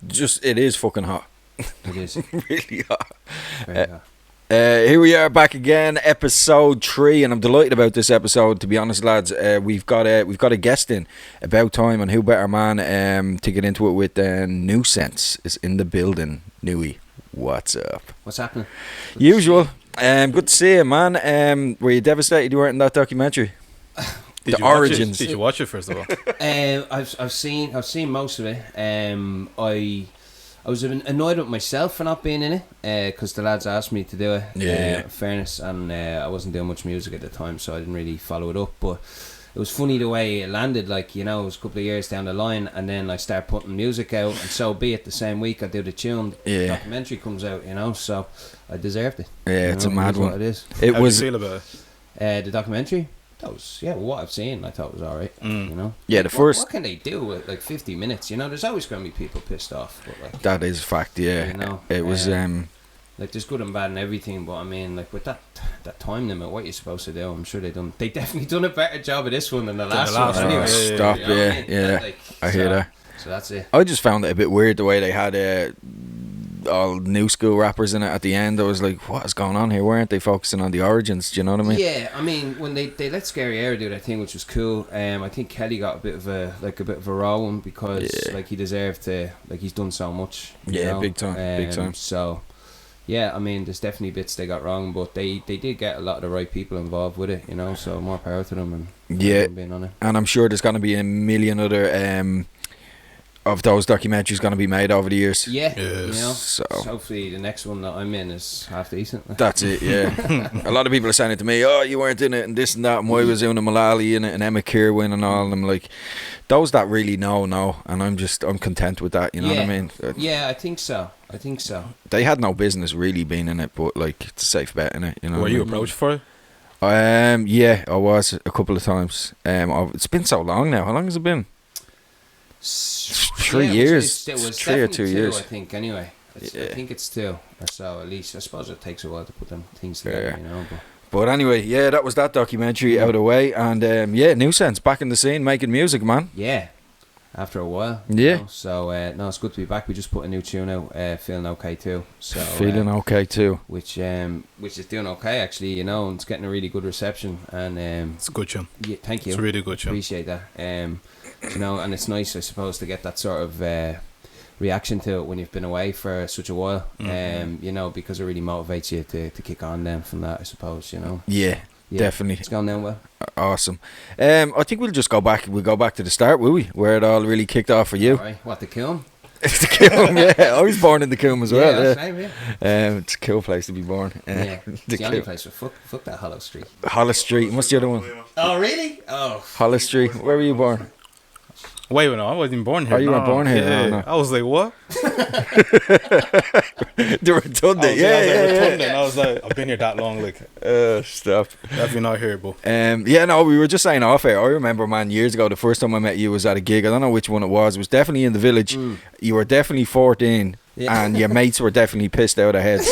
Just it is fucking hot. It is Really hot. very hot. Here we are back again, episode 3, and I'm delighted about this episode. To be honest, lads, we've got a guest in about time, and who better man to get into it with than Nu Centz is in the building. Nui, what's up? What's happening? Usual. Good to see you, man. Were you devastated you weren't in that documentary? Did you origins. Did you watch it first of all? I've seen most of it. I was annoyed with myself for not being in it because the lads asked me to do it. In fairness, and I wasn't doing much music at the time, so I didn't really follow it up. But it was funny the way it landed. Like, you know, it was a couple of years down the line, and then I start putting music out, and so be it. The same week I do the tune, the documentary comes out. You know, so I deserved it. Yeah, it's a mad one. It is. It How was. do you feel about it? The documentary. That was, what I've seen, I thought it was alright. You know, Yeah, the first. What can they do with like 50 minutes? You know, there's always going to be people pissed off. But like, That is a fact. Yeah, you know, it was. Like, there's good and bad and everything, but I mean, like, with that time limit, what you're supposed to do, I'm sure they definitely done a better job of this one than the last one. one. Anyway, Stop. You know what I mean? Yeah. Like, I hear that. So that's it. I just found it a bit weird the way they had all new school rappers in it at the end. I was like, what is going on here? Why aren't they focusing on the origins? Do you know what I mean? Yeah, I mean, when they let Scary Air do that thing, which was cool. I think Kelly got a bit of a raw one because like he deserved to, like, he's done so much. You know? Big time. So yeah, I mean, there's definitely bits they got wrong, but they did get a lot of the right people involved with it. You know, so more power to them. And being on it. And I'm sure there's going to be a million other of those documentaries going to be made over the years. Yeah, Yes. you know. So Hopefully the next one that I'm in is half decent. that's it. Yeah. A lot of people are saying it to me. Oh, you weren't in it, and this and that. And why was Una Mullally in it, and Emma Kirwan and all. And I'm like, those that really know, and I'm content with that. You know what I mean? Yeah, I think so. They had no business really being in it, but like, it's a safe bet in it. You know. Were what I you mean? approached for it? Yeah, I was a couple of times. It's been so long now. How long has it been? 3 years. It was 3 or 2 definitely years. 2, I think. Anyway, I think it's 2 or so at least. I suppose it takes a while to put them things together. You know, But anyway, yeah, that was that documentary out of the way, and Nu Centz back in the scene making music, man. yeah. After a while. Yeah. You know? So no, it's good to be back. We just put a new tune out, feeling okay too. So Feeling okay too. which is doing okay actually. You know, and it's getting a really good reception. And It's a good tune. yeah, thank you. It's a really good tune. Appreciate that. You know, and it's nice, I suppose, to get that sort of reaction to it when you've been away for such a while. You know, because it really motivates you to kick on then from that, I suppose. You know. Yeah, definitely. It's going down well. Awesome. I think we'll just go back. We'll go back to the start, will we? Where it all really kicked off for you. All right. What, the Kiln? It's the Coombe, yeah. I was born in the Coombe as well. That's right, yeah. It's a cool place to be born. Yeah, the it's the only Coombe. place. Fuck that Hollow Street. Hollis Street. What's the other one? Oh, really? Oh. Hollis Street. Where were you born? Wait, no, I wasn't born here. Oh, you weren't born here? Yeah. Oh, no. I was like, what? The Rotunda. I was like, I've been here that long. Like, Stop. definitely not here, but Yeah, no, we were just saying off air. I remember, man, years ago, the first time I met you was at a gig. I don't know which one it was. It was definitely in the village. You were definitely 14, and your mates were definitely pissed out of heads.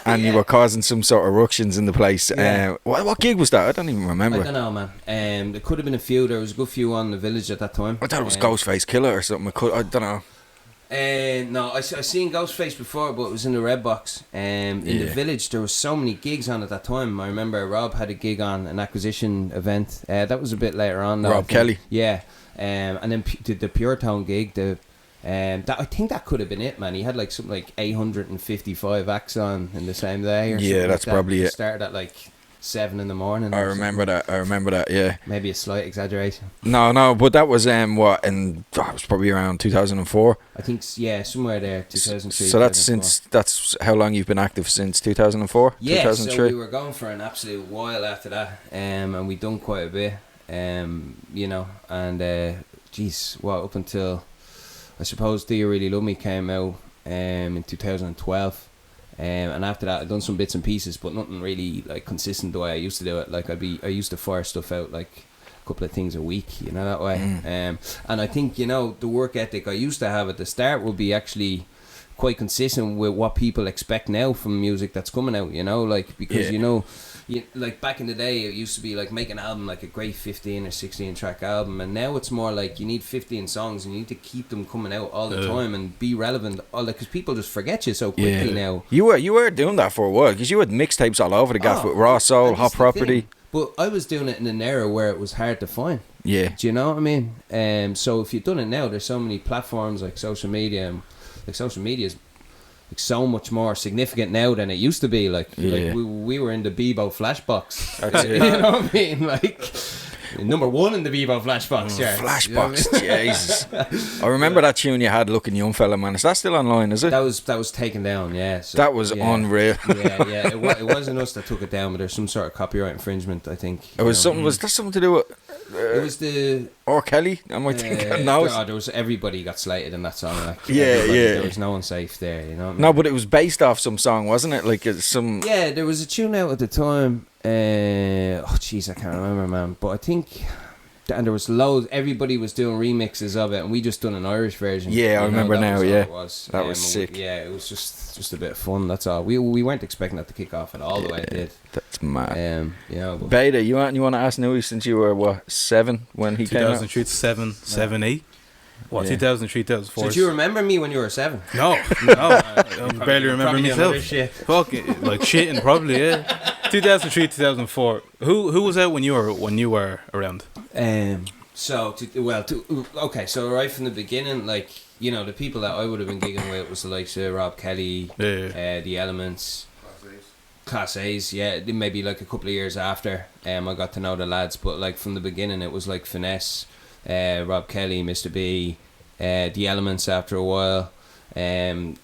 And you were causing some sort of ructions in the place. Yeah. What gig was that? I don't even remember. I don't know, man. There could have been a few. There was a good few on the village at that time. I thought it was Ghostface Killer or something. I don't know. No, I seen Ghostface before, but it was in the Red Box. In the village, there was so many gigs on at that time. I remember Rob had a gig on an acquisition event. That was a bit later on, though. Rob Kelly. Yeah. And then the Pure Tone gig, that I think that could have been it, man. He had like something like 855 acts on in the same day. Or Yeah, that's like probably it. Started at like 7 in the morning. I remember that. Yeah. Maybe a slight exaggeration. No, but that was what, and that was probably around 2004. I think somewhere there, 2003. So that's 2004. that's how long you've been active, since 2004. Yeah, 2003. so we were going for an absolute while after that, and we done quite a bit, you know, and up until I suppose Do You Really Love Me came out in 2012. And after that, I've done some bits and pieces, but nothing really like consistent the way I used to do it. Like I used to fire stuff out like a couple of things a week, you know, that way. And I think, you know, the work ethic I used to have at the start will be actually quite consistent with what people expect now from music that's coming out, you know, like, because you know like back in the day, it used to be like make an album like a great 15 or 16 track album, and now it's more like you need 15 songs and you need to keep them coming out all the time and be relevant. All because people just forget you so quickly now. You were doing that for a while because you had mixtapes all over the gaff with Raw Soul, Hot Property. But I was doing it in an era where it was hard to find. Yeah. Do you know what I mean? So if you've done it now, there's so many platforms like social media, and like social media is like so much more significant now than it used to be. Like we were in the Bebo Flashbox. You know what I mean? Like number one in the Bebo Flashbox. Flashbox, you know what I mean? Jesus. I remember that tune you had, Looking Young Fella, man. Is that still online, is it? That was taken down, yeah. So, that was unreal. Yeah. It wasn't us that took it down, but there's some sort of copyright infringement, I think. It was something. Was that something to do with? It was the or Kelly. Am I thinking? No, there was everybody got slated in that song. Like, yeah. There was no one safe there, you know. What I mean? No, but it was based off some song, wasn't it? Like some. Yeah, there was a tune out at the time. Oh, jeez, I can't remember, man. But I think. And there was loads. Everybody was doing remixes of it, and we just done an Irish version. Yeah, I remember now. Yeah, that was sick. It was just a bit of fun. That's all. We weren't expecting that to kick off at all the way it did. That's mad. But Beta, you want to ask Nui since you were 7 when he came out? 2003 to 7, 8. What, 2003, 2004? So do you remember me when you were 7? No. I barely remember myself. Fuck it, like shitting probably, yeah. 2003, 2004. Who was out when you were around? So right from the beginning, like, you know, the people that I would have been gigging with was the likes of Rob Kelly, The Elements, Class A's, maybe like a couple of years after I got to know the lads, but like from the beginning it was like Finesse, Rob Kelly, Mr. B, The Elements after a while, there's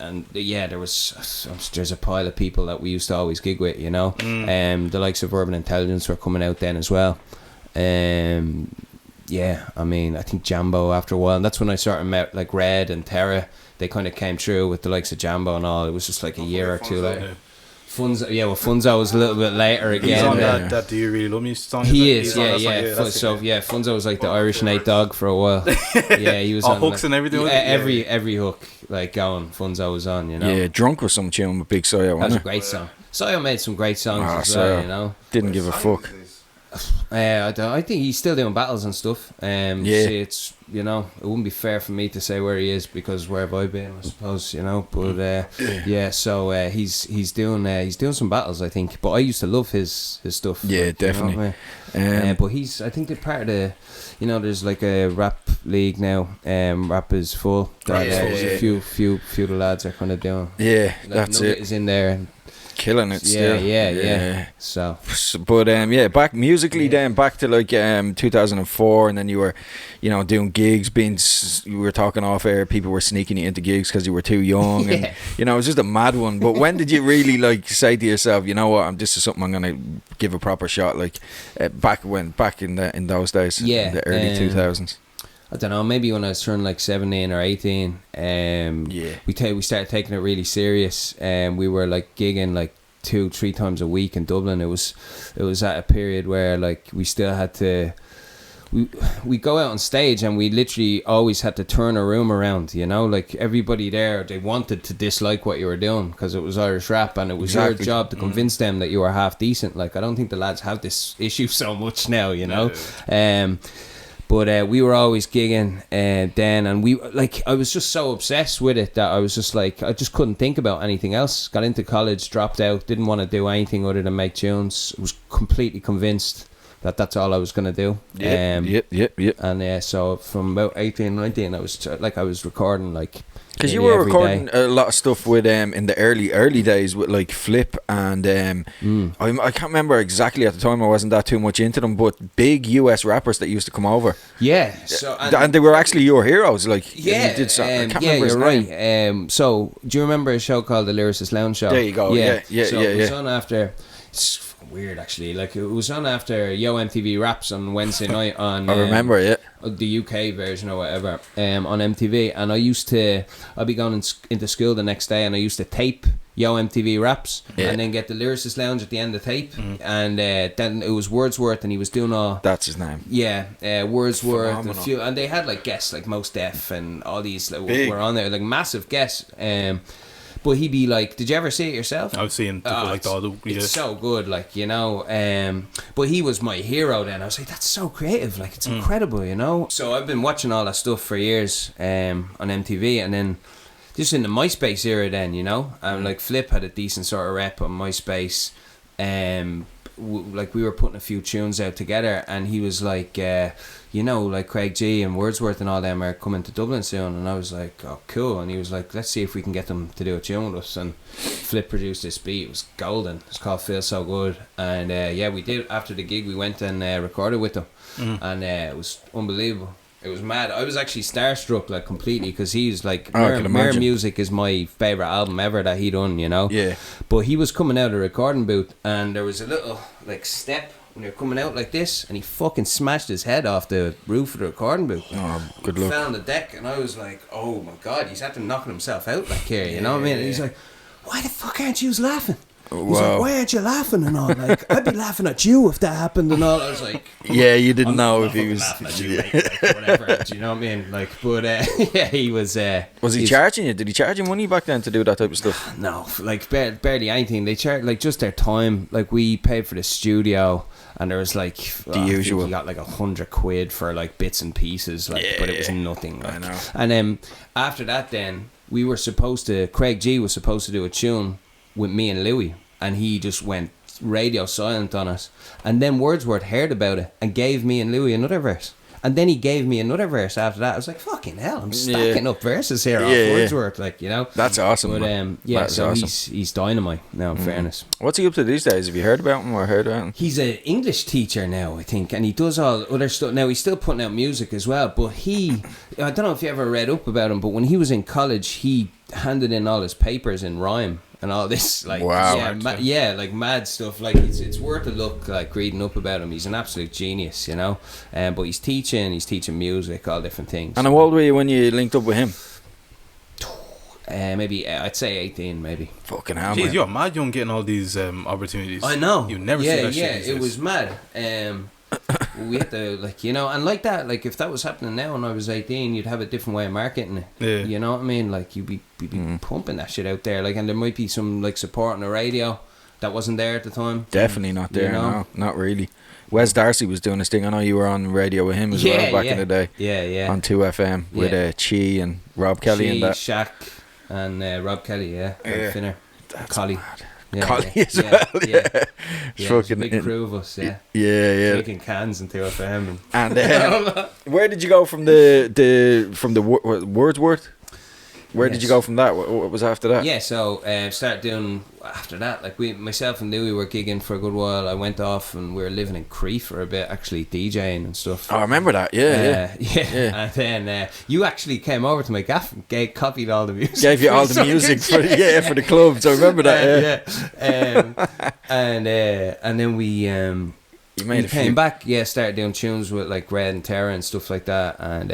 a pile of people that we used to always gig with, you know. The likes of Urban Intelligence were coming out then as well. I mean, I think Jambo after a while, and that's when I sort of met like Red and Terra. They kind of came through with the likes of Jambo and all. It was just like a year or two later. Funzo was a little bit later again. He's on that Do You Really Love Me song? He is, Funzo was like the Irish Nate Dogg for a while. Yeah, he was on hooks and everything. Every hook like going, Funzo was on, you know. Yeah, Drunk was some tune with Big Soyo. That was a great song. Soyo made some great songs as well, you know. Didn't give a fuck. I think he's still doing battles and stuff. See, it's, you know, it wouldn't be fair for me to say where he is because where have I been, I suppose, you know. But so he's doing some battles, I think. But I used to love his stuff. Yeah, like, definitely. You know, but I think they're part of the, you know, there's like a rap league now. Rap is full. There's a few of the lads are kind of doing. Yeah, like, that's Nugget it. Is in there. And, killing it still. Yeah. So but back musically then back to like 2004, and then you were, you know, doing gigs, you were talking off air, people were sneaking you into gigs because you were too young. And you know, it was just a mad one. But when did you really like say to yourself, you know what, this is something I'm gonna give a proper shot, like back in those days, in the early 2000s? I don't know, maybe when I was turning like 17 or 18, we started taking it really serious, and we were like gigging like 2-3 times a week in Dublin. It was at a period where like we still had to, we go out on stage and we literally always had to turn a room around, you know, like everybody there, they wanted to dislike what you were doing because it was Irish rap, and it was your job to convince them that you were half decent. Like, I don't think the lads have this issue so much now, you know. But we were always gigging then, and we, like, I was just so obsessed with it that I was just like, I just couldn't think about anything else. Got into college, dropped out, didn't want to do anything other than make tunes. Was completely convinced that that's all I was going to do. Yep. And so from about 18, 19, I was recording like. Because you were recording a lot of stuff with in the early days with like Flip and I can't remember exactly at the time, I wasn't that too much into them, but big US rappers that used to come over. Yeah. So and they were actually your heroes. Like, yeah, you did so, I can't remember his you're name. Right. So do you remember a show called the Lyricist Lounge Show? There you go. Yeah. So it was on after. It's weird actually. Like, it was on after Yo MTV Raps on Wednesday night on. I remember it. The UK version or whatever on MTV, and I'd be going into school the next day, and I used to tape Yo MTV Raps and then get the Lyricist Lounge at the end of the tape, and then it was Wordsworth, and he was doing all. That's his name. Yeah, Wordsworth and a few, and they had like guests like Mos Def and all these were on there, like massive guests. But he'd be like, did you ever see it yourself? I've seen It's so good, like, you know. But he was my hero then. I was like, that's so creative, like, it's incredible, you know. So I've been watching all that stuff for years on MTV, and then just in the MySpace era then, you know. And like Flip had a decent sort of rep on MySpace. Like we were putting a few tunes out together, and he was like, you know, like Craig G and Wordsworth and all them are coming to Dublin soon, and I was like, oh cool. And he was like, let's see if we can get them to do a tune with us. And Flip produced this beat. It was golden. It's called Feel So Good. And yeah, we did. After the gig we went and recorded with them, and it was unbelievable. It was mad. I was actually starstruck, like, completely, because he's like, Mere Music is my favourite album ever that he done, you know. Yeah. But he was coming out of the recording booth, and there was a little like step when you're coming out like this, and he fucking smashed his head off the roof of the recording booth. Oh, good luck. Fell on the deck, and I was like, oh my god, he's had to knocking himself out like here, you know what I mean? And he's like, why the fuck aren't you laughing? He's like, why aren't you laughing and all? Like, I'd be laughing at you if that happened and all. I was like, yeah, you didn't know if he was laughing at you, like, whatever. Do you know what I mean? Like, but yeah, he was. Was he charging you? Did he charge you money back then to do that type of stuff? No, like barely anything. They charged like just their time. Like we paid for the studio, and there was like the usual. We got like £100 for like bits and pieces. Like, but it was nothing. Like. I know. And after that, then we were supposed to. Craig G was supposed to do a tune with me and Louis, and he just went radio silent on us. And then Wordsworth heard about it and gave me and Louis another verse. And then he gave me another verse after that. I was like, fucking hell, I'm stacking up verses here off Wordsworth, like, you know. That's awesome. But yeah, that's so awesome. He's dynamite now, in fairness. What's he up to these days? Have you heard about him or heard about him? He's an English teacher now, I think, and he does all other stuff. Now, he's still putting out music as well, but I don't know if you ever read up about him, but when he was in college, he handed in all his papers in rhyme and all this, like, wow. Like mad stuff. Like, it's worth a look, like, reading up about him. He's an absolute genius, you know. But he's teaching music, all different things. And how old were you when you linked up with him? Maybe I'd say 18, maybe. Fucking hell, jeez, man. you're mad young getting all these opportunities. I know. You never see that shit. Yeah, it was mad. We had to, like, you know, and like that, like, if that was happening now when I was 18, you'd have a different way of marketing it. Yeah. You know what I mean? Like, you'd be pumping that shit out there, like, and there might be some, like, support on the radio that wasn't there at the time. Definitely not there, you know? no, not really. Wes Darcy was doing this thing. I know you were on radio with him as well back in the day. Yeah. On 2FM with Chi and Rob Kelly and that. Shaq and Rob Kelly, Finner. That's Collie. mad. Yeah, Collie as well, yeah. It's fucking a big crew of us, yeah. Shaking cans and 2FM. And where did you go from the Wordsworth? Where did you go from that? What was after that? Yeah, so start doing after that. Like myself and Louis were gigging for a good while. I went off and we were living in Crete for a bit, actually DJing and stuff. Oh, I remember that. Yeah. And then you actually came over to my gaff and copied all the music. Gave you all the music for the clubs. I remember that. And then we. We came back, started doing tunes with like Red and Terra and stuff like that, and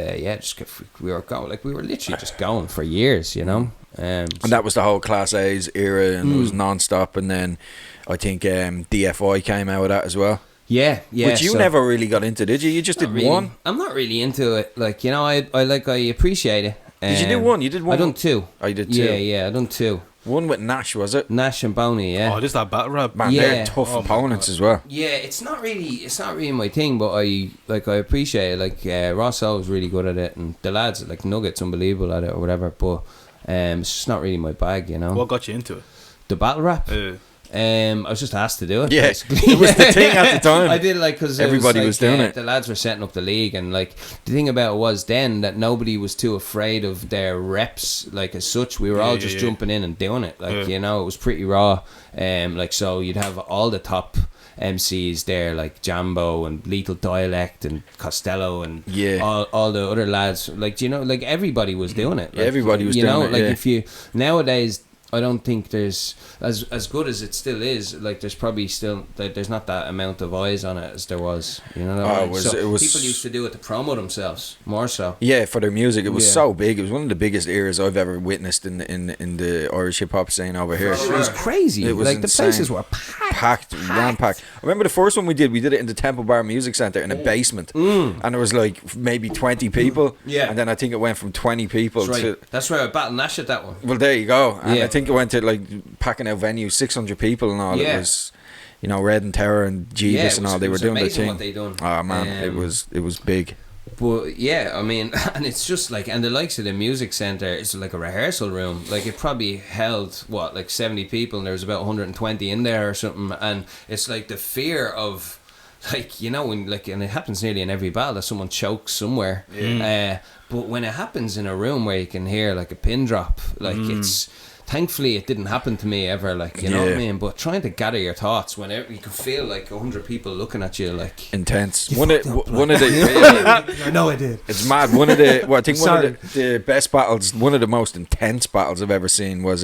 we were going, like, we were literally just going for years, you know. And that was the whole Class A's era, and it was non-stop. And then I think DFI came out of that as well. Yeah. Which you never really got into, did you? You just did really, one. I'm not really into it, like, you know. I appreciate it. Did you do one? You did one. I done two. Oh, you did two. Yeah. I done two. One with Nash, was it? Nash and Boney, yeah. Oh, this that battle rap, man. They're tough opponents as well. Yeah, it's not really my thing, but I appreciate it. Like Rosso was really good at it, and the lads like Nugget's unbelievable at it or whatever. But it's just not really my bag, you know. What got you into it? The battle rap. I was just asked to do it. Yeah, basically. It was the thing at the time. I did, like, because everybody was doing it. The lads were setting up the league, and like the thing about it was then that nobody was too afraid of their reps, like, as such. We were all just jumping in and doing it, like, you know. It was pretty raw. Like, so you'd have all the top MCs there, like Jambo and Lethal Dialect and Costello and all the other lads, like, you know, like, everybody was doing it. Like, everybody was doing it. You know, like, if you nowadays, I don't think there's as good as it still is. Like, there's probably still there's not that amount of eyes on it as there was. You know, it was people used to do it to promote themselves more so. Yeah, for their music, it was so big. It was one of the biggest eras I've ever witnessed in the Irish hip hop scene over here. It was crazy. It was like insane. The places were packed. I remember the first one we did it in the Temple Bar Music Centre in a basement, and there was like maybe 20 people. Yeah, and then I think it went from 20 people to. That's where I battled Nash at that one. Well, there you go. And I think think it went to like packing out venues, 600 people and all. It was, you know, Red and Terror and Jeebus and all. They were doing their thing. What they done. Oh man, it was big. But yeah, I mean, and it's just like, and the likes of the music centre is like a rehearsal room. Like it probably held like 70 people, and there was about 120 in there or something. And it's like the fear of, like, you know, when like, and it happens nearly in every battle that someone chokes somewhere. But when it happens in a room where you can hear like a pin drop, like it's. Thankfully, it didn't happen to me ever, like, you know what I mean? But trying to gather your thoughts whenever you can feel like 100 people looking at you, like intense. One of the I know I did. It's mad. One of the best battles, one of the most intense battles I've ever seen was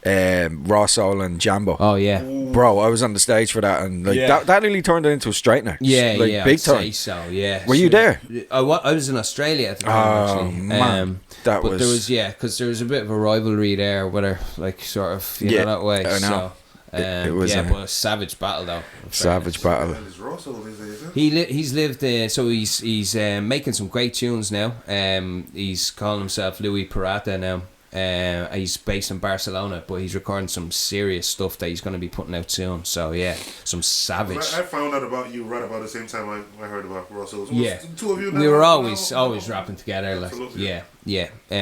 Raw Soul and Jambo. Oh yeah, bro, I was on the stage for that, and like that nearly turned it into a straightener. Big time. Say so, yeah. Were you there? I was in Australia at the time. Actually. Man, there was because there was a bit of a rivalry there, whether like sort of know that way. I know. So, it was but a savage battle though. Savage battle. He's lived so he's making some great tunes now. He's calling himself Lupe Fiasco now. He's based in Barcelona, but he's recording some serious stuff that he's going to be putting out soon. So yeah, some savage. I found out about you right about the same time I heard about Russell. Yeah, the two of you. We were always rapping together. Like yeah.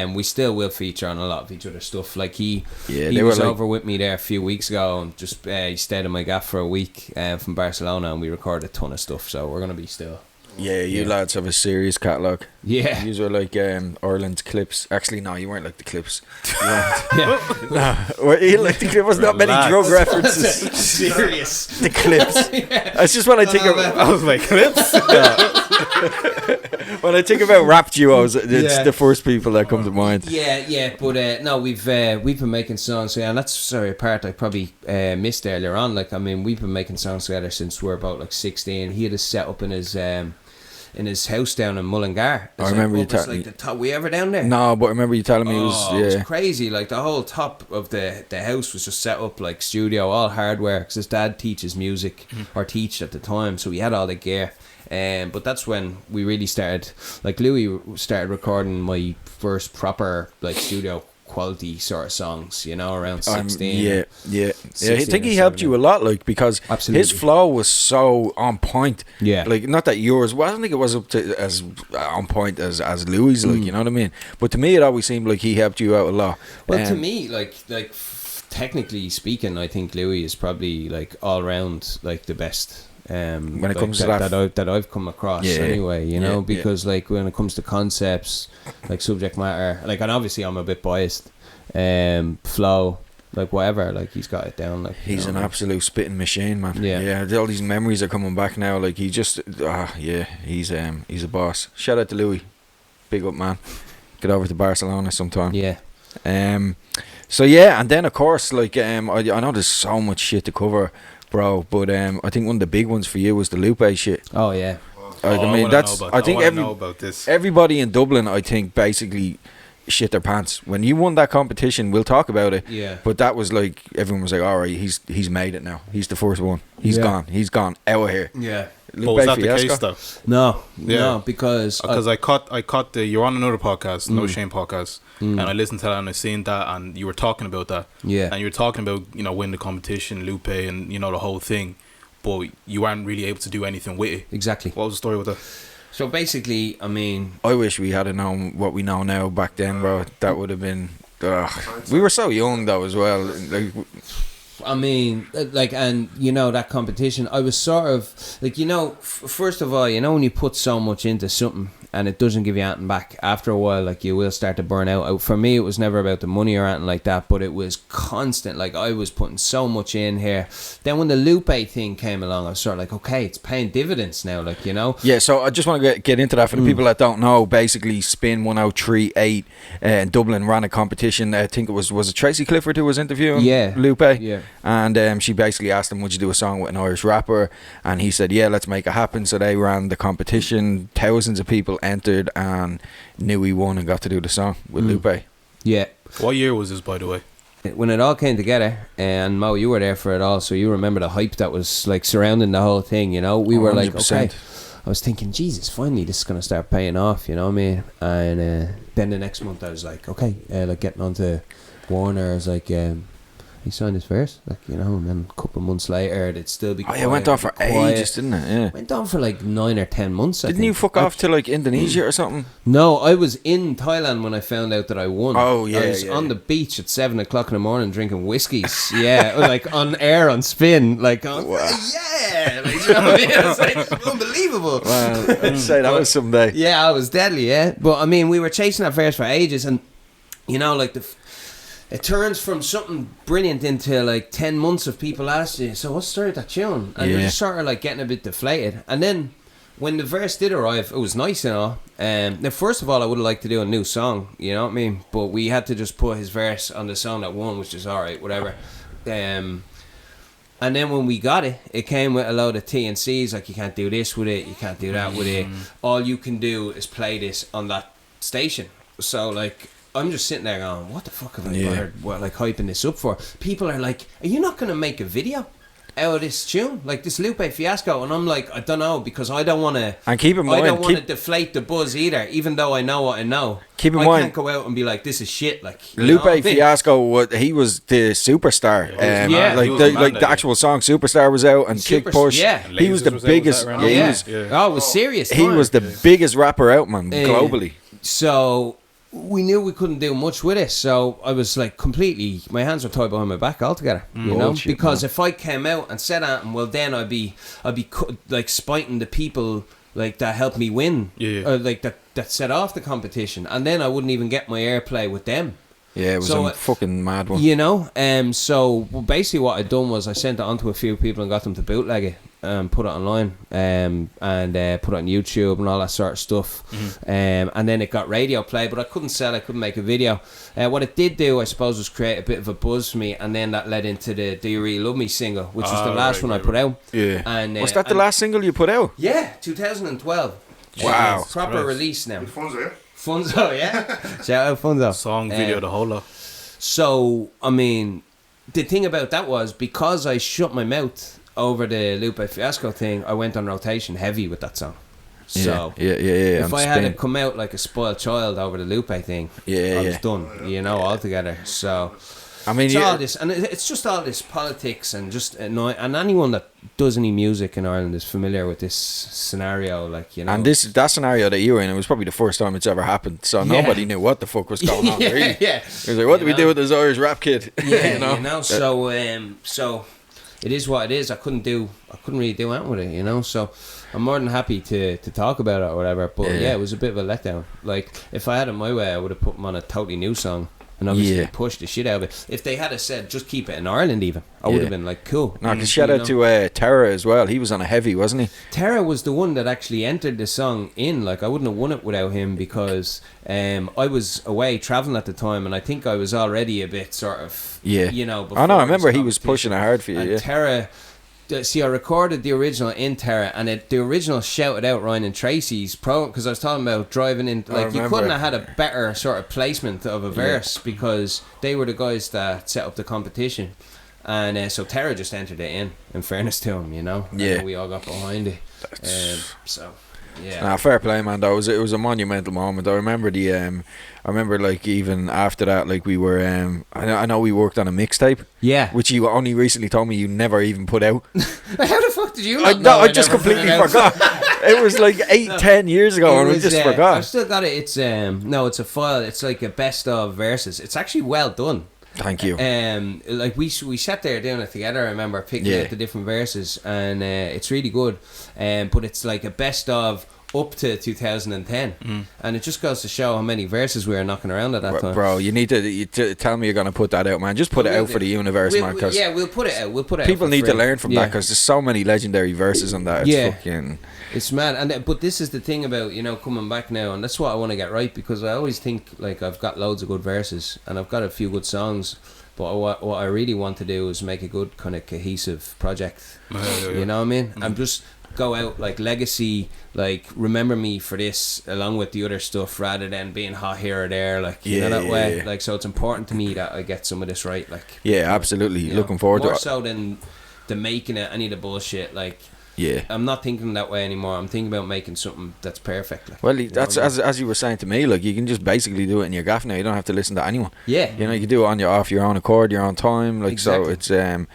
We still will feature on a lot of each other's stuff. Like he was over with me there a few weeks ago, and just he stayed in my gaff for a week from Barcelona, and we recorded a ton of stuff. So we're going to be still. Yeah, you lads have a serious catalogue. Yeah. You were like Ireland's Clips. Actually, no, you weren't like the Clips. Well, you like the Clips. There was not many drug references. Serious. The Clips. That's just when I think of... I was like, Clips? When I think about rap duos, it's the first people that come to mind. Yeah, but no, we've been making songs, and that's a part I probably missed earlier on. Like, I mean, we've been making songs together since we were about like 16. He had a set up in his house down in Mullingar. I remember you telling me. Like were you ever down there? No, but I remember you telling me it was it crazy. Like the whole top of the house was just set up like studio, all hardware, because his dad teaches music or teached at the time, so he had all the gear. But that's when we really started. Like Louis started recording my first proper like studio quality sort of songs, you know, around 16. I think he helped you a lot, like, because his flow was so on point. Yeah, like, not that yours, I don't think it was up to as on point as Louis, like, you know what I mean? But to me, it always seemed like he helped you out a lot. Well, to me, like technically speaking, I think Louis is probably like all round like the best. When it like comes to that I've come across anyway, you know, because like when it comes to concepts, like subject matter, like, and obviously I'm a bit biased, flow, like whatever, like he's got it down. Like he's an absolute spitting machine, man. Yeah, all these memories are coming back now. Like he just, he's a boss. Shout out to Louis, big up, man. Get over to Barcelona sometime. Yeah. So yeah, and then of course, like I know there's so much shit to cover, bro, but I think one of the big ones for you was the Lupe shit. Oh yeah. Like, I mean, I think everybody in Dublin, I think, basically shit their pants when you won that competition. We'll talk about it. Yeah. But that was like, everyone was like, all right, he's made it now. He's the first one. He's gone out of here. Yeah. But was that the case though? No, because I caught you're on another podcast, No Shame podcast, and I listened to that and I seen that, and you were talking about that, and you were talking about, you know, winning the competition, Lupe, and you know the whole thing, but you weren't really able to do anything with it. Exactly. What was the story with that? So basically, I mean, I wish we had known what we know now back then, bro. That would have been. We were so young though as well. Like, I mean, like, and you know, that competition, I was sort of like, you know, first of all, you know, when you put so much into something and it doesn't give you anything back, after a while, like, you will start to burn out. For me, it was never about the money or anything like that, but it was constant. Like, I was putting so much in here. Then when the Lupe thing came along, I was sort of like, okay, it's paying dividends now, like, you know. Yeah, so I just want to get into that for the people that don't know. Basically, Spin 103.8 in Dublin ran a competition. I think it was it Tracy Clifford who was interviewing Lupe? Yeah. And she basically asked him, would you do a song with an Irish rapper? And he said, yeah, let's make it happen. So they ran the competition. Thousands of people entered and knew he won and got to do the song with Lupe. Yeah. What year was this, by the way? When it all came together, and Mo, you were there for it all, so you remember the hype that was like surrounding the whole thing, you know. We were 100%. like, okay, I was thinking, Jesus, finally this is gonna start paying off, you know what I mean? And then the next month I was like, okay, like getting onto Warner, I was like, he signed his verse, like, you know, and then a couple of months later it'd still be quiet. It went on for ages, didn't it? Yeah. Went on for like 9 or 10 months. Didn't you fuck off to like Indonesia or something? No, I was in Thailand when I found out that I won. Oh yeah, I was on the beach at 7 o'clock in the morning drinking whiskeys. Yeah, like on air, on spin, like on, yeah, like, you know what I mean? It's like unbelievable. Well, I'd say that was someday. Yeah, I was deadly. Yeah, but I mean, we were chasing that verse for ages, and you know, like it turns from something brilliant into like 10 months of people asking you, so what started that tune? And you're just sort of like getting a bit deflated. And then when the verse did arrive, it was nice, you know. Now, first of all, I would have liked to do a new song, you know what I mean? But we had to just put his verse on the song that won, which is alright, whatever. And then when we got it, it came with a load of T&Cs, like you can't do this with it, you can't do that with it. All you can do is play this on that station. So like, I'm just sitting there going, what the fuck have I bothered, like hyping this up for? People are like, are you not going to make a video out of this tune? Like this Lupe Fiasco? And I'm like, I don't know, because I don't want to. And keep in mind, I don't want to deflate the buzz either, even though I know what I know. Keep in I mind, can't go out and be like, this is shit. Like Lupe Fiasco, he was the superstar. Like the actual song Superstar was out, and Kick Push. Yeah. He was the biggest. Oh, it was serious. He was the biggest rapper out, man, globally. So we knew we couldn't do much with it, so I was like completely, my hands were tied behind my back altogether, you know, because if I came out and said that, well then I'd be like spiting the people like that helped me win, or like that set off the competition, and then I wouldn't even get my airplay with them. Yeah, it was a fucking mad one. You know, so basically what I'd done was I sent it on to a few people and got them to bootleg it and put it online, and put it on YouTube and all that sort of stuff. And then it got radio play, but I couldn't sell it, couldn't make a video. What it did do, I suppose, was create a bit of a buzz for me, and then that led into the Do You Really Love Me single, which was the last one I put out. Yeah. And was that the last single you put out? Yeah, 2012. Wow. Proper release now. Funzo, yeah? Funzo, yeah. Shout out Funzo. Song, video, the whole lot. So, I mean, the thing about that was, because I shut my mouth over the Lupe Fiasco thing, I went on rotation heavy with that song. So, if I had to come out like a spoiled child over the Lupe thing, I was done, you know, altogether. So, I mean, it's all this, and it's just all this politics and just annoying. And anyone that does any music in Ireland is familiar with this scenario, like, you know. And that scenario that you were in, it was probably the first time it's ever happened. So nobody knew what the fuck was going on. Really. It was like, what do we do with this Irish rap kid? Yeah, you know. So it is what it is. I couldn't really do anything with it, you know. So I'm more than happy to talk about it or whatever. But it was a bit of a letdown. Like, if I had it my way, I would have put them on a totally new song. And obviously pushed the shit out of it. If they had said just keep it in Ireland, even I would have been like, cool. No, because shout out to Terra as well. He was on a heavy, wasn't he? Terra was the one that actually entered the song in. Like, I wouldn't have won it without him, because I was away traveling at the time, and I think I was already a bit sort of you know. I know. I remember he was pushing it hard for you. And Terra. See, I recorded the original in Terra, and the original shouted out Ryan and Tracy's because I was talking about driving in. Like, you couldn't have had a better sort of placement of a verse, because they were the guys that set up the competition, and so Terra just entered it in fairness to him, you know. And we all got behind it. So yeah. Nah, fair play, man. Though it was a monumental moment. I remember like even after that, like we were I know we worked on a mixtape. Yeah. Which you only recently told me you never even put out. How the fuck did you? I just completely forgot. It was like 8-10 years ago, and we just forgot. I've still got it. It's it's a file. It's like a best of verses. It's actually well done. Thank you. Like we sat there doing it together. I remember picking out the different verses, and it's really good. But it's like a best of up to 2010, and it just goes to show how many verses we were knocking around at that time. Bro, you need to tell me you're gonna put that out, man. Just put it out for the universe, man. Cause we'll put it out. We'll put it. People out need to learn from that, because there's so many legendary verses on that. It's fucking. It's mad, but this is the thing about, you know, coming back now, and that's what I want to get right, because I always think like I've got loads of good verses and I've got a few good songs, but what I really want to do is make a good kind of cohesive project. You know what I mean? I'm just go out like legacy, like remember me for this along with the other stuff, rather than being hot here or there, like you know that way. Like, so it's important to me that I get some of this right. Like, absolutely. Looking forward to it. More so than the making it any of the bullshit, like. I'm not thinking that way anymore. I'm thinking about making something that's perfect. Like, well, that's as you were saying to me. Like, you can just basically do it in your gaff now. You don't have to listen to anyone. Yeah, you know, you can do it on your own accord, your own time. Like, so it's I'm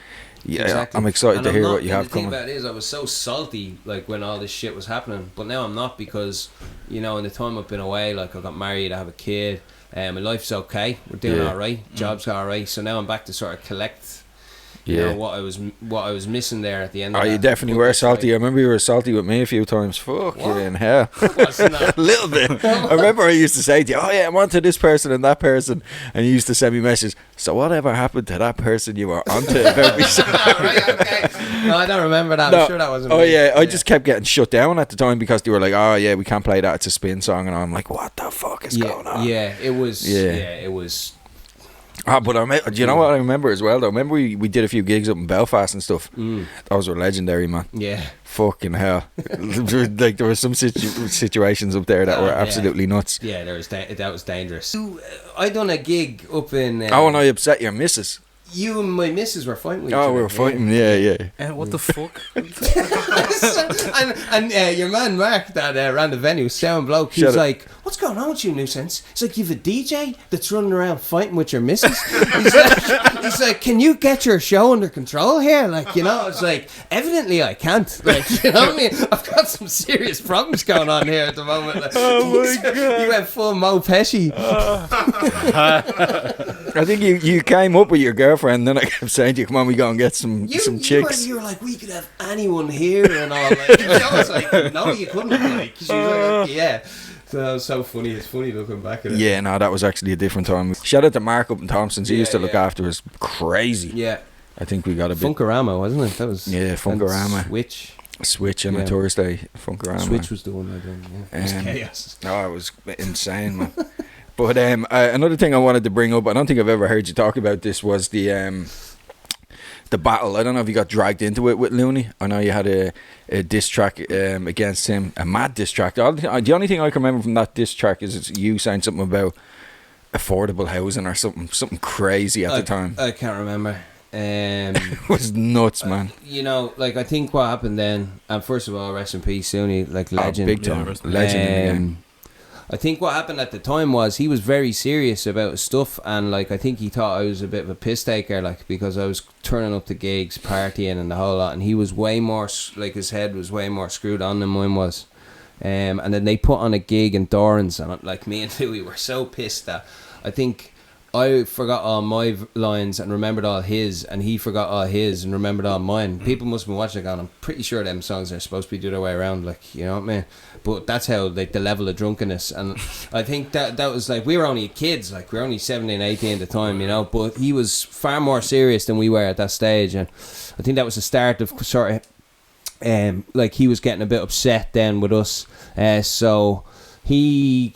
excited to hear what you have coming. The thing about it is, I was so salty like when all this shit was happening, but now I'm not, because you know, in the time I've been away, like I got married, I have a kid, my life's okay, we're doing alright, job's alright, so now I'm back to sort of collect. You know, what I was missing there at the end of that. You definitely were salty. I remember you were salty with me a few times. Fuck you in hell. A little bit. I remember I used to say to you, oh yeah, I'm onto this person and that person, and you used to send me messages, so whatever happened to that person you were onto about me? Right, okay. No, I don't remember that. I'm sure that wasn't me. I just kept getting shut down at the time because they were like, oh yeah, we can't play that, it's a spin song, and I'm like, what the fuck is going on? Yeah, it was. But do you know what I remember as well though? Remember we did a few gigs up in Belfast and stuff. Those were legendary, man. Yeah. Fucking hell. Like, there were some situations up there that were absolutely nuts. Yeah, that was dangerous. I done a gig up in... and I upset your missus. You and my missus were fighting with each other. We were fighting, yeah. And what the fuck? and your man Mark that ran the venue, sound bloke, he was like, what's going on with you, Nu Centz? He's like, you've a DJ that's running around fighting with your missus? he's like, can you get your show under control here? Like, you know, it's like, evidently I can't. Like, you know what I mean? I've got some serious problems going on here at the moment. Like, oh my God. You went full Mo Pesci. I think you came up with your girlfriend, then I kept saying to you, come on, we go and get some chicks. You were like, we could have anyone here and all. Like, I was like, no, you couldn't. Like, she was like, yeah. So that was so funny. It's funny looking back at it. Yeah, no, that was actually a different time. Shout out to Mark up in Thompson's. He used to look after us. Crazy. Yeah. I think we got a bit... Funkorama, wasn't it? That was... Yeah, Funkorama. Switch on a Thursday. Funkorama. Switch was the one I did, yeah. It was chaos. Oh, it was insane, man. But another thing I wanted to bring up, I don't think I've ever heard you talk about this, was the battle. I don't know if you got dragged into it with Looney. I know you had a diss track against him, a mad diss track. The only thing I can remember from that diss track is it's you saying something about affordable housing or something crazy at the time. I can't remember. It was nuts, man. You know, like, I think what happened then, and first of all, rest in peace, Looney, like, legend. Big time. Legend in the game. I think what happened at the time was he was very serious about his stuff, and like, I think he thought I was a bit of a piss taker, like, because I was turning up to gigs, partying and the whole lot, and he was way more, like, his head was way more screwed on than mine was. And then they put on a gig in Doran's, and like, me and Louis were so pissed that I think I forgot all my lines and remembered all his, and he forgot all his and remembered all mine. People must have been watching, going, I'm pretty sure them songs are supposed to be the other way around, like, you know what I mean? But that's how, like, the level of drunkenness, and I think that was like, we were only kids, like, we were only 17, 18 at the time, you know, but he was far more serious than we were at that stage, and I think that was the start of sort of, like, he was getting a bit upset then with us, so he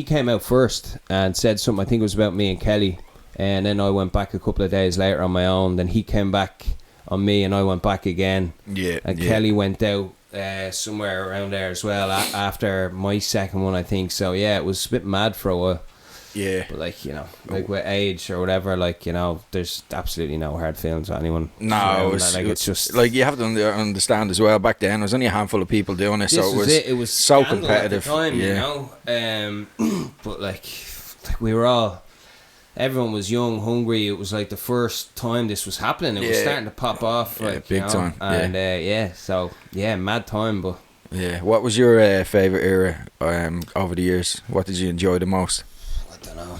came out first and said something, I think it was about me and Kelly, and then I went back a couple of days later on my own, then he came back on me and I went back again, and Kelly went out somewhere around there as well after my second one, I think. So yeah, it was a bit mad for a while. Yeah, but like, you know, like with age or whatever, like, you know, there's absolutely no hard feelings on anyone. No, it's just like, you have to understand as well. Back then, there was only a handful of people doing it, so it was so competitive. At the time, you know. But like we were all. Everyone was young, hungry. It was like the first time this was happening. It was starting to pop off, like, big time. And so mad time. But what was your favorite era over the years? What did you enjoy the most? I don't know.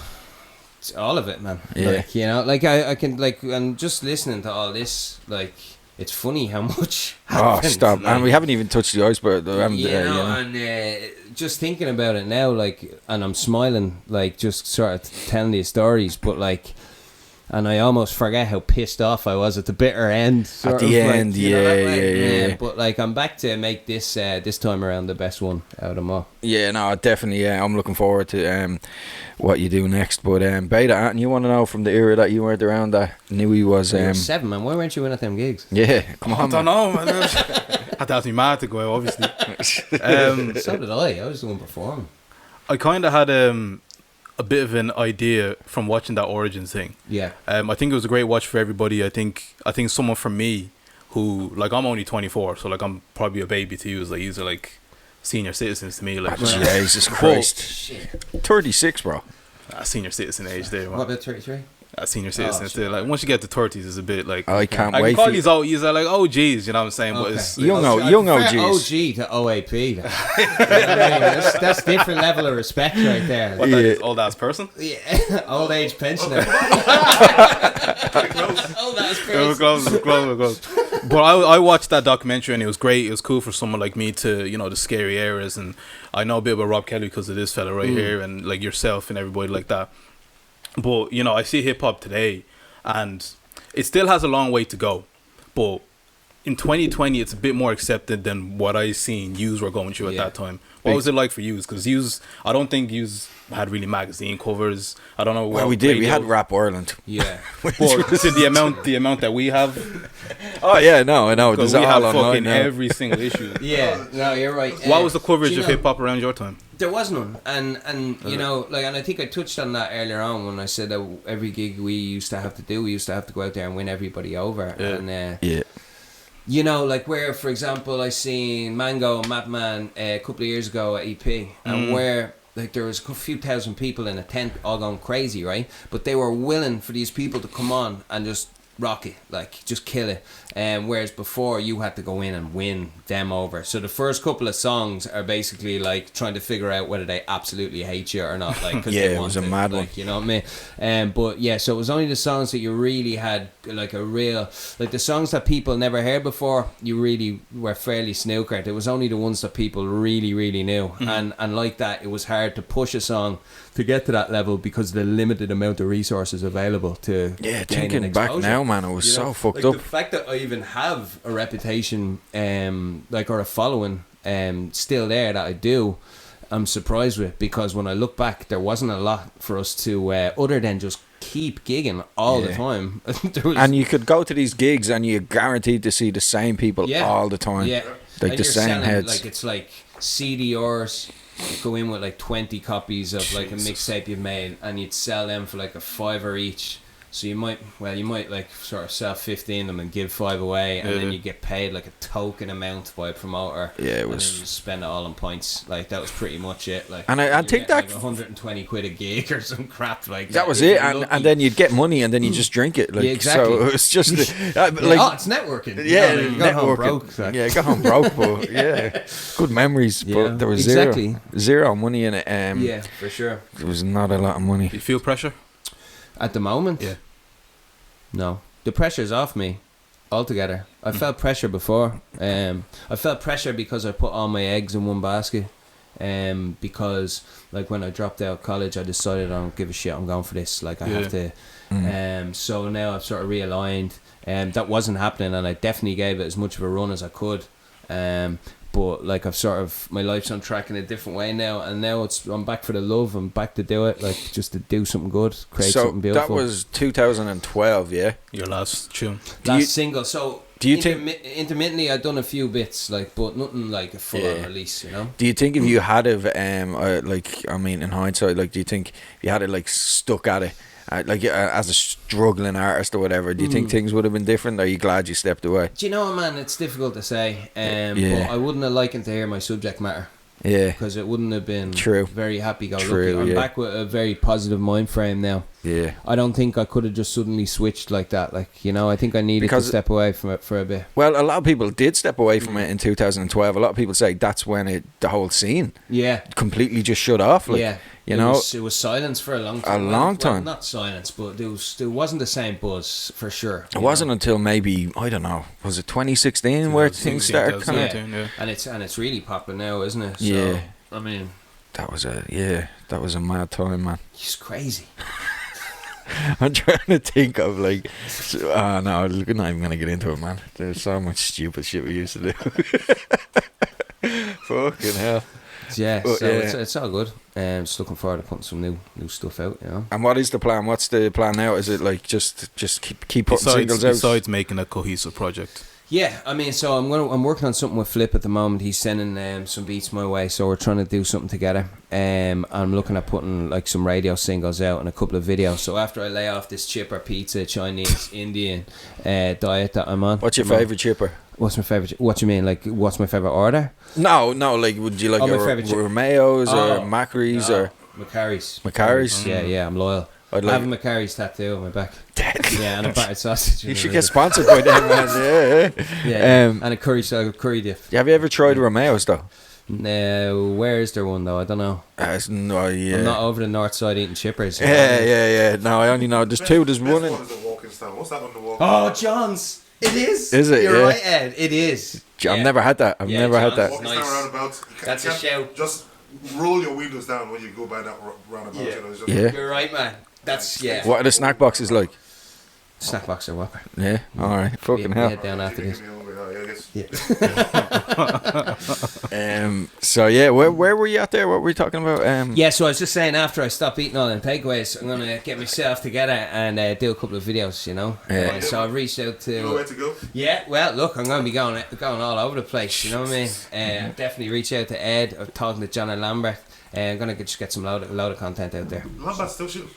It's all of it, man. Like, you know, like I can, like, and just listening to all this, like, it's funny how much happened. Oh, stop! Like, and we haven't even touched the iceberg. And just thinking about it now, like, and I'm smiling, like, just sort of telling these stories, but like, and I almost forget how pissed off I was at the bitter end. At the end, yeah. But like, I'm back to make this time around the best one out of them all. Yeah, no, definitely. Yeah, I'm looking forward to what you do next. But Beta, and you want to know from the era that you weren't around, that knew he was 7, man. Why weren't you in at them gigs? Yeah, come on. I don't know, man. Had to ask me mad to go out, obviously. So did I. I was the one performing. I kind of had a bit of an idea from watching that Origins thing. Yeah. I think it was a great watch for everybody. I think someone from me who, like, I'm only 24, so like I'm probably a baby to you. Like, these are like senior citizens to me. Like, Jesus Christ. 36, bro. Senior citizen age there, man. What about 33? Senior citizens there. Like, once you get to 30s, it's a bit like, I can't I wait call for these old, these are like OGs, you know what I'm saying? But it's young Fair OGs. OG to OAP. You know what I mean? That's different level of respect right there. what that is, old ass person? Yeah, old age pensioner. Old ass person. Close. But I watched that documentary and it was great. It was cool for someone like me to, you know, the scary areas, and I know a bit about Rob Kelly because of this fella right here, and like yourself and everybody like that. But, you know, I see hip hop today and it still has a long way to go. But in 2020, it's a bit more accepted than what I seen yous were going through at that time. What was it like for yous? Because yous, I don't think yous had really magazine covers. I don't know. Well, we did. We had Rap Ireland. Yeah. But to the amount that we have. Oh yeah, no, I know. Because There's we have all online fucking now. every single issue. Yeah, no, you're right. What was the coverage you of know, hip hop around your time? There was none, and you know, like, and I think I touched on that earlier on when I said that every gig we used to have to do, we used to have to go out there and win everybody over, and you know, like where, for example, I seen Mango and Madman a couple of years ago at EP, and where like there was a few thousand people in a tent all going crazy, right? But they were willing for these people to come on and just rock it, like just kill it. Whereas before you had to go in and win them over. So the first couple of songs are basically like trying to figure out whether they absolutely hate you or not. Like, cause yeah, they it was a want mad like, one. you know what I mean? But yeah, so it was only the songs that you really had like a real, like the songs that people never heard before, you really were fairly snookered. It was only the ones that people really, really knew. And like that, it was hard to push a song to get to that level because of the limited amount of resources available to gain thinking an back exposure. now, man, it was You know, so fucked like up. the fact that I even have a reputation, like, or a following, still there that I do, I'm surprised with, because when I look back, there wasn't a lot for us to, other than just keep gigging all the time. And you could go to these gigs and you're guaranteed to see the same people all the time. Yeah. Like And the you're same selling, heads. Like, it's like CDRs. You go in with like 20 copies of like a mixtape you've made, and you'd sell them for like $5 each. So you might like sort of sell 15 of them and give 5 away, and then you get paid like a token amount by a promoter. Yeah, it and was. then you spend it all on points. Like, that was pretty much it. Like, And I think that like 120 quid a gig or some crap like that was it, and then you'd get money, and then you just drink it. Like, Yeah, exactly. So it's just like, it's networking. yeah, you got home networking. broke. Like. Yeah, got home broke, but yeah, good memories. Yeah, But there was zero money in it. Yeah, for sure. There was not a lot of money. Do you feel pressure? At the moment, Yeah. No, the pressure's off me altogether. I felt pressure before. I felt pressure because I put all my eggs in one basket. Because like when I dropped out of college, I decided I don't give a shit. I'm going for this. Like, I have to. So now I've sort of realigned. That wasn't happening, and I definitely gave it as much of a run as I could. But like, I've sort of, my life's on track in a different way now, and now I'm back for the love. I'm back to do it, like, just to do something good, create something beautiful. That was 2012, yeah. Your last tune. Last single. So do you think intermittently I've done a few bits, like, but nothing like a full on release, you know? Do you think if you had have like, I mean, in hindsight, like, do you think if you had it like stuck at it, like as a struggling artist or whatever, do you think things would have been different? Are you glad you stepped away? Do you know, man, it's difficult to say. Yeah. But I wouldn't have liked to hear my subject matter. Yeah. Because it wouldn't have been True. very happy-go-lucky. True, I'm back with a very positive mind frame now. Yeah. I don't think I could have just suddenly switched like that. Like, you know, I think I needed to step away from it for a bit. Well, a lot of people did step away from it in 2012. A lot of people say that's when the whole scene completely just shut off. Like, you know, it was silence for a long time. A long time. Well, not silence, but there wasn't the same buzz for sure. It wasn't until maybe, I don't know, was it 2016 where things started kind of. And it's really popping now, isn't it? So, Yeah. I mean, that was a mad time, man. It's crazy. I'm trying to think of like, no, I'm not even gonna get into it, man. There's so much stupid shit we used to do. Fucking hell. Yeah, but, so it's all good. Just looking forward to putting some new stuff out, you know. And what is the plan? What's the plan now? Is it like just keep putting singles out? Besides making a cohesive project. Yeah, I mean, so I'm working on something with Flip at the moment. He's sending some beats my way, so we're trying to do something together. I'm looking at putting like some radio singles out and a couple of videos. So after I lay off this chipper pizza Chinese Indian diet that I'm on. What's your favourite chipper? What's my favourite? What do you mean? Like, what's my favourite order? No, like, would you like Romeo's or Maccary's or Maccary's? Yeah, I'm loyal. I have a Maccary's tattoo on my back. Yeah, and a battered sausage. You should get sponsored by them, man. Yeah. And a curry dip. Have you ever tried Romeo's though? No, where is there one though? I don't know. I'm not over the north side eating chippers. Yeah. No, I only know there's two. There's one in. What's that on the wall? Oh, John's. It is. Is it? You're right, Ed. It is. I've never had that. I've never had that. Walking roundabout. That's a shout. Just roll your windows down when you go by that roundabout. Yeah. You know, it's just You're right, man. That's What are the snack boxes like? Snack box or whopper. Yeah. All right. Fucking hell. Head down after this. So yeah, where were you at there? What were we talking about? Yeah, so I was just saying, after I stop eating all them takeaways, I'm gonna get myself together and do a couple of videos, you know. So I reached out to. You know where to go? Yeah, well, look, I'm gonna be going all over the place. You know what I mean? Definitely reach out to Ed. I'm talking to John and Lambert. I'm gonna just get some load of content out there. Lambert's still shooting.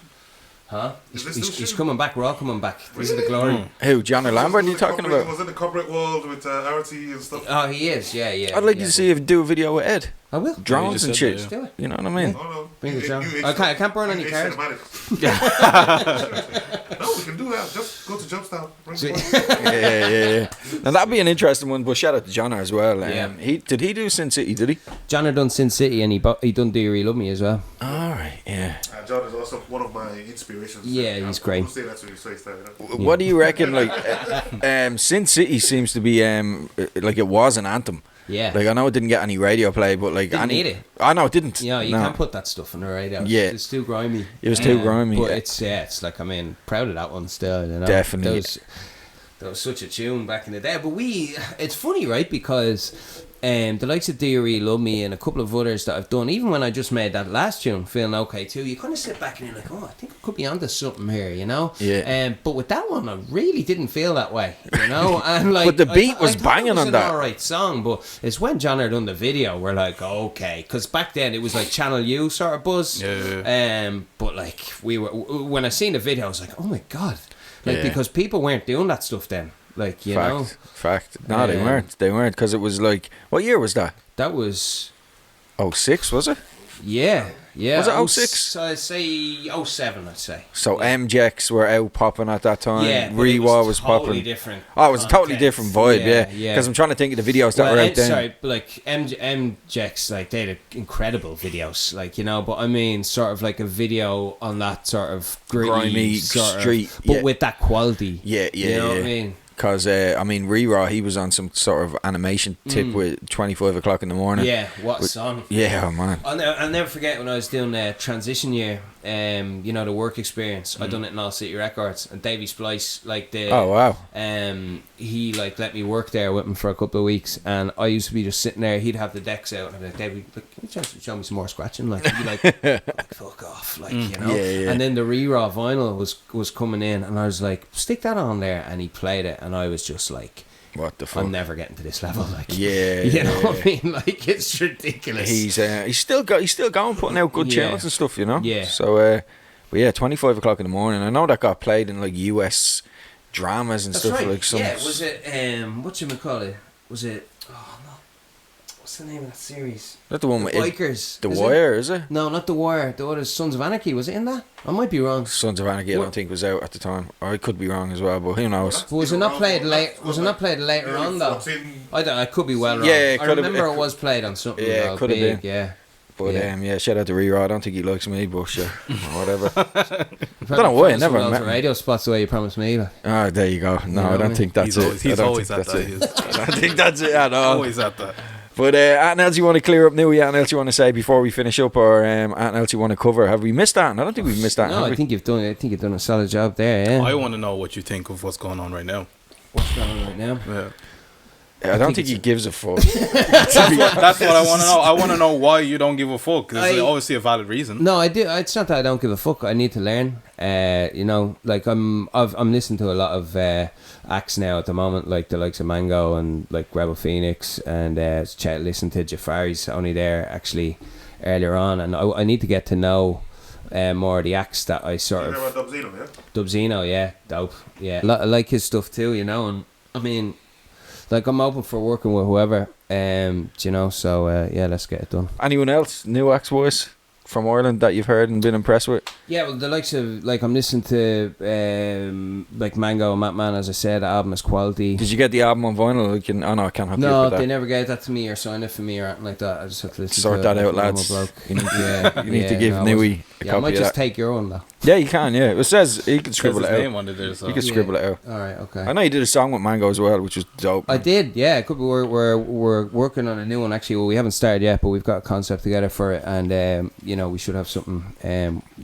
Huh? He's coming back. We're all coming back. This is the glory. Who? John or Lambert? Are you talking about? Was in the corporate world with RT and stuff. Oh, he is. Yeah. I'd like to see if you do a video with Ed. I will. Drones and shit. Do it. You know what I mean? Oh, no. Bring the drone. I can't burn any cars. No, we can do that. Just go to Jumpstyle. Yeah. Now that'd be an interesting one. But shout out to John as well. Did he do Sin City? Did he? John had done Sin City and he done Do You Really Love Me as well. All right. Yeah. John is also one of my inspirations. Yeah, he's great. What do you reckon? Like, Sin City seems to be like it was an anthem. Yeah. Like I know it didn't get any radio play, but like didn't need it. I know it didn't. Yeah, you can't put that stuff on the radio. Yeah, it's too grimy. It was too grimy. But it's like, I mean, proud of that one still. You know, definitely. That was such a tune back in the day. But it's funny, right? Because the likes of Do You Really Love Me and a couple of others that I've done, even when I just made that last tune, Feeling Okay Too, you kind of sit back and you're like, oh, I think I could be onto something here, you know? Yeah. But with that one, I really didn't feel that way, you know? And like, but the beat was banging on that. It was an alright song, but it's when John had done the video, we're like, okay, because back then it was like Channel U sort of buzz. Yeah. But like when I seen the video, I was like, oh my god, like because people weren't doing that stuff then. Like, you know. Fact. No, they weren't. They weren't, because it was like, what year was that? That was 06, was it? Yeah. Was it 06? So I'd say 07, I'd say. So MJX were out popping at that time. Yeah, Rewa was popping. Different. Oh, it was a totally different vibe, yeah. Because I'm trying to think of the videos that were out then. Sorry, like MJX, like they had incredible videos, like, you know. But I mean, sort of like a video on that sort of grimy sort street, but with that quality. Yeah. You know what I mean? Because, I mean, Re-Raw, he was on some sort of animation tip with 25 o'clock in the morning. Yeah, what a song. Yeah, oh, man. I'll never forget when I was doing transition year, you know, the work experience. I done it in All City Records, and Davey Splice, like oh wow, he like let me work there with him for a couple of weeks, and I used to be just sitting there. He'd have the decks out, and I'd be like, Davey, look, can you show me some more scratching? Like, he'd be like, fuck off, like, you know. Yeah. And then the Re-Raw vinyl was coming in, and I was like, stick that on there, and he played it, and I was just like, what the fuck? I'm never getting to this level. Like, yeah, you know what I mean? Like, it's ridiculous. He's still going putting out good tunes and stuff, you know. Yeah. So, but yeah, 25 o'clock in the morning. I know that got played in like US dramas and stuff. Right. Like some. Yeah, was it whatchamacallit? Was it? Oh no, what's the name of that series? Not the one with Bikers. The Wire, is it? No, not The Wire. The other Sons of Anarchy. Was it in that? I might be wrong. Sons of Anarchy, I don't think was out at the time. Or I could be wrong as well, but who knows? Was it not played late? Was it not played later on though? I could be well wrong. Yeah, I remember it was played on something. Yeah, it could have been. Yeah. But shout out to Re-Raw. I don't think he likes me, but sure, whatever. I don't know why I never met him. Radio spots the way you promised me. Like. Oh, there you go. No, I don't think that's it. He's always at that. I don't think that's it at all. Always at that. But anything else you want to clear up new? Anything else you want to say before we finish up, or anything else you want to cover? Have we missed that? I don't think we've missed that. No, I think you've done a solid job there. Yeah. I want to know what you think of what's going on right now. What's going on right now? Yeah. I don't think he gives a fuck. That's what I want to know. I want to know why you don't give a fuck. There's obviously a valid reason. No, I do. It's not that I don't give a fuck. I need to learn. You know, like I'm listening to a lot of acts now at the moment, like the likes of Mango and like Rebel Phoenix, and listen to Jafari's only there actually earlier on, and I need to get to know more of the acts that I sort of. Dubzino, yeah, dope, yeah. I like his stuff too, you know, and I mean, like I'm open for working with whoever, you know. So yeah, let's get it done. Anyone else new acts voice from Ireland that you've heard and been impressed with? Yeah, well, the likes of, like, I'm listening to like Mango and Matman, as I said. The album is quality. Did you get the album on vinyl? I can't help you No, with that. they never gave that to me or signed it for me or anything like that. I just have to listen Sort to that it out, like lads. You need to give Newey a copy I might of just that. take your one though. Yeah, you can. Yeah, it says you can scribble it out. Name on it there, so. You can scribble it out. All right, okay. I know you did a song with Mango as well, which was dope. I did, yeah. It could be we're working on a new one actually. Well, we haven't started yet, but we've got a concept together for it, and you know, we should have something.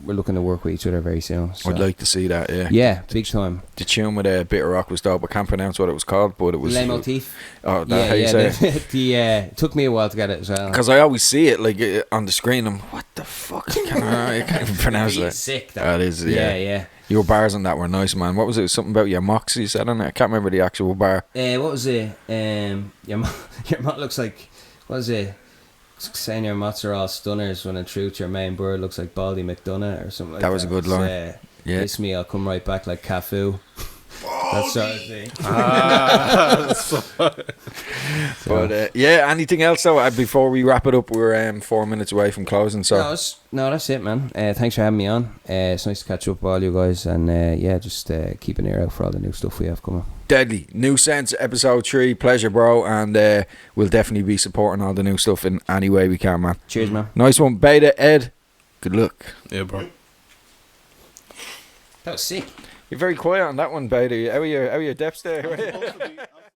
We're looking to work with each other very soon. So. I'd like to see that. Yeah. Yeah, big time. The tune with a bit of rock was dope. I can't pronounce what it was called, but it was. Le Motif. Oh, that how you say it? It took me a while to get it as well. Because I always see it like on the screen. I'm what the fuck? I can't even pronounce it. Sick. That is. Yeah. Your bars on that were nice, man. What was it? Something about your mocks you said on it? I can't remember the actual bar. What was it? Your mott looks like. What was it? Saying your mots are all stunners when in truth your main bird looks like Baldy McDonough or something like that. That was a good line. Yeah. Kiss me, I'll come right back like Cafu. That sort of thing. But yeah, anything else though? Before we wrap it up, we're 4 minutes away from closing. So no, that's it, man. Thanks for having me on. It's nice to catch up with all you guys, and yeah, just keep an ear out for all the new stuff we have coming. Deadly. Nu Centz episode 3. Pleasure, bro, and we'll definitely be supporting all the new stuff in any way we can, man. Cheers, man. Nice one, Beta Ed. Good luck. Yeah, bro. That was sick. You're very quiet on that one, Beta. How are your depths there?